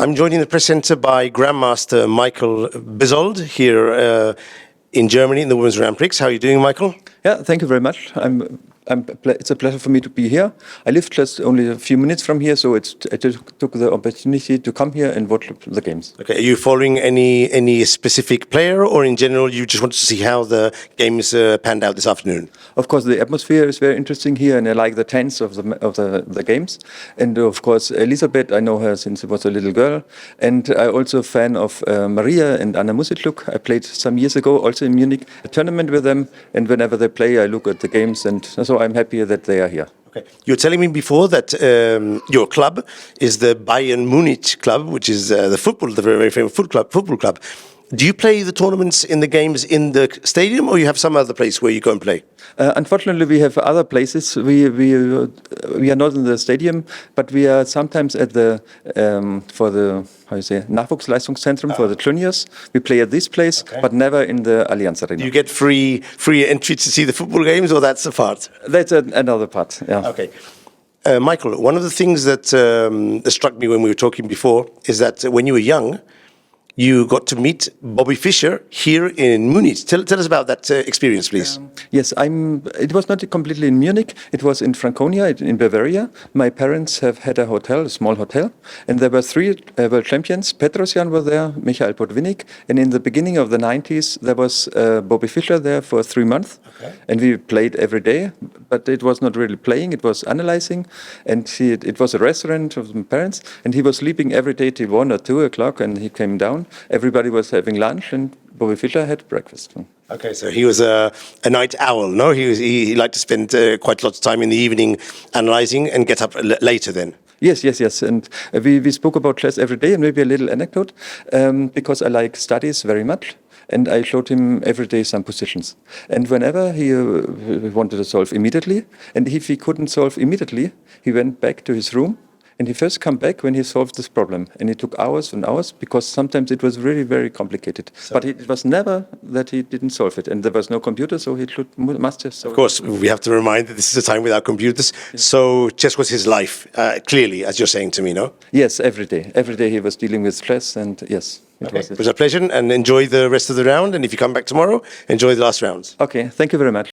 I'm joined in the press center by Grandmaster Michael Bezold here in Germany in the Women's Grand Prix. How are you doing, Michael? Yeah, thank you very much. It's a pleasure for me to be here. I live just only a few minutes from here, so I took the opportunity to come here and watch the games. Okay, are you following any specific player, or in general you just want to see how the games panned out this afternoon? Of course, the atmosphere is very interesting here, and I like the tense of the games. And of course, Elisabeth, I know her since I was a little girl, and I'm also a fan of Maria and Anna Musitluk. I played some years ago, also in Munich, a tournament with them, and whenever they play, I look at the games, and so I'm happy that they are here. Okay. You were telling me before that your club is the Bayern Munich club, which is the very famous football club. Do you play the tournaments in the games in the stadium, or you have some other place where you go and play? Unfortunately, we have other places. We are not in the stadium, but we are sometimes at the for the Nachwuchsleistungszentrum for the juniors. We play at this place, but never in the Allianz Arena. Do you get free entry to see the football games, or that's a part? That's another part. Yeah. Okay. Michael, one of the things that struck me when we were talking before is that when you were young, you got to meet Bobby Fischer here in Munich. Tell us about that experience, please. Yes, it was not completely in Munich. It was in Franconia, in Bavaria. My parents have had a hotel, a small hotel, and there were three world champions. Petrosyan was there, Michael Bezold, and in the beginning of the 90s, there was Bobby Fischer there for 3 months. Okay. And we played every day, but it was not really playing, it was analyzing. And it was a restaurant of my parents, and he was sleeping every day till 1 or 2 o'clock, and he came down. Everybody was having lunch, and Bobby Fischer had breakfast. Okay, so he was a night owl, no? He liked to spend quite a lot of time in the evening analyzing and get up later then. Yes. And we spoke about chess every day, and maybe a little anecdote, because I like studies very much. And I showed him every day some positions. And whenever he wanted to solve immediately, and if he couldn't solve immediately, he went back to his room. And he first come back when he solved this problem. And it took hours and hours, because sometimes it was really very complicated. But it was never that he didn't solve it. And there was no computer, so he must have solved it. Of course, we have to remind that this is a time without computers. Yeah. So chess was his life, clearly, as you're saying to me, no? Yes, every day. Every day he was dealing with chess, and yes. It was a pleasure, and enjoy the rest of the round. And if you come back tomorrow, enjoy the last rounds. Okay, thank you very much.